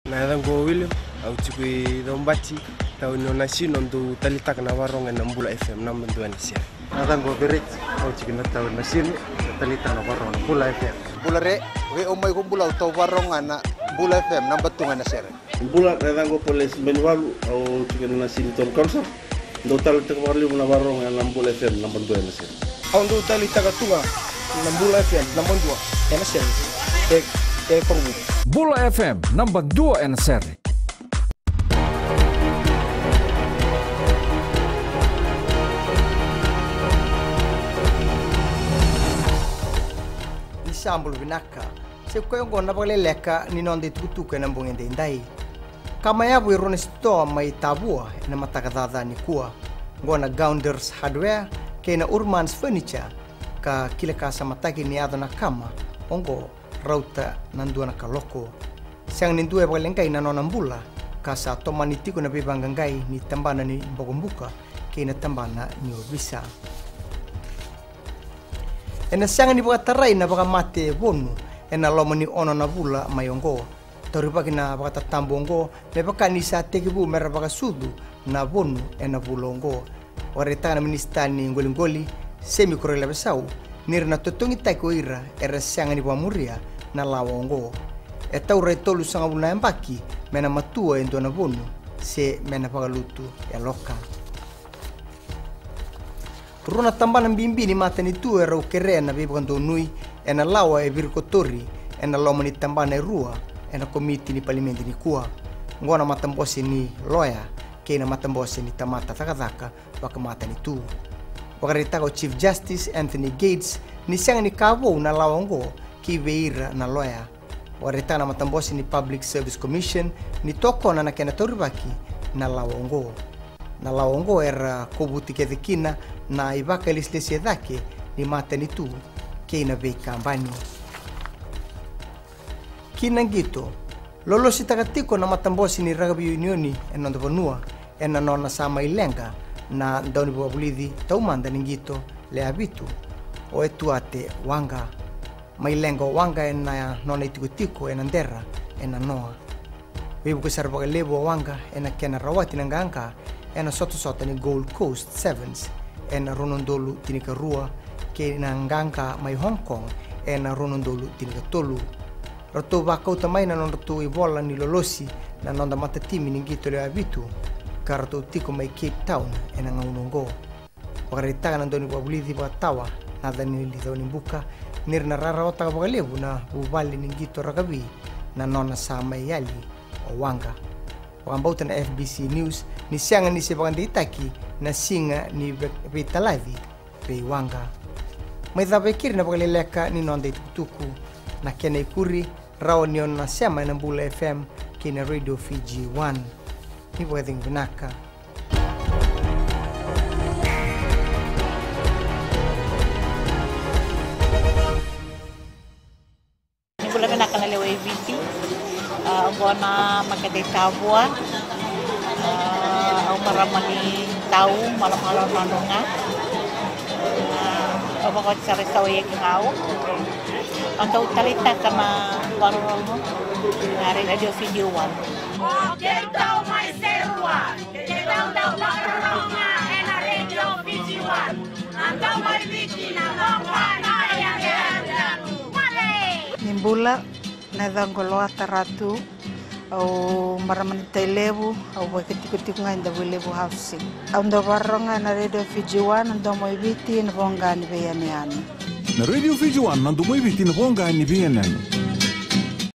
Nadango William au chukui dombati tau nona sino ndu talitaka na waronga na Mbula FM na mbendu anisia. Nadango Berik au chukui na tau na sino talitaka na waronga na Mbula FM. Mbula re we omai ko Mbula tau waronga na Mbula FM na mbendu anisia. Mbula nadango polis menwalu au chukui na sino ton konser ndu talitaka na waronga na Mbula FM na mbendu anisia. Au ndu talitaka tunga na Mbula FM na mbendu anisia. Mbula FM namba 2 NSR. Isambulu binaka se koyongo na baleleka ni nonde tukutuke na mbongende ndai kama yabu irone sto mai tabua na matakadada ni kuwa ngona Gounders Hardware kena Urmans Furniture ka kile kasa mataki ni adona kama ongo rauta nanduana kaloko siang nindue balengai na nona Mbula kasa tomani tiko na bibangangai ni tambana ni mbogombuka kena tambana ni obisa ena siang ni batarai na bagamate bonu ena lomani ono na Bula mayongo toribaki na bagatatambongo me bakani sa tegibu mera bagasudu na bonu ena bulongo waretana ministani ngolingoli semi korela besau nirna totongi taiko ira era siang ni bamuria na lawongo etau retolu sanga buna embaki mena matua endo na bonu se mena pagalutu ya loka runa tambana bimbi ni mata ni tu era ukere na bibando nui ena lawa e virkotori ena loma ni tambana rua ena komiti ni palimenti ni kuwa ngona matambosi ni loya kena matambosi ni tamata takadaka bakamata ni tu wakaritago Chief Justice Anthony Gates ni siang ni kabo na lawongo kiveira na loya waritana matambosi ni Public Service Commission ni toko na kena toribaki na lawongo era kobuti kedikina na ibaka lislesi edake ni mata ni tu keina bei kambani kinangito lolo sitakatiko na matambosi ni rugby unioni enondo bonua ena nona sama ilenga na ndoni bwabulidi taumanda ningito le abitu o etuate wanga mailengo wanga ena nona itikutiko ena ndera ena noa bibu kusarbaga lebo wanga ena kena rawati nanganga ena soto ni Gold Coast Sevens ena ronondolu tinika rua kena nganga mai Hong Kong ena ronondolu tinika tolu roto baka utamai na nonrotu ibola ni lolosi na nonda matatimi ningito le abitu karato tiko mai Cape Town ena ngaunongo wakaritaga na ndoni bwabulidi bwatawa na dani lidoni buka nirna rara otaka bwalebu na bubali ningito ragabi na nona sama yali o wanga wakambauta na FBC News ni sianga ni sebagandi itaki na singa ni betalavi be wanga maidhabekiri na bwagaleleka ni nonda itukutuku na kena ikuri rao nion na sema na Mbula FM kena Radio Fiji 1 ni bweding binaka Mbula binaka na lewe viti gona makade tabua au maramani tau malam-malam nononga apa kau cari tahu ya kau atau cerita sama warung dari Radio Video One. Oke tahu mai serua, tahu warunga ena Radio Video One. Andau mai biki na ngopana ya male. Nimbula na dangolo ataratu au maramani tailebu au wakitikutik ngai nda wilebu housing. Au ndo warunga na Radio Video One ndo mai biki na bonga ni beyani. Na Radio Fiji 1 nandu mwibiti na bonga ni BNN.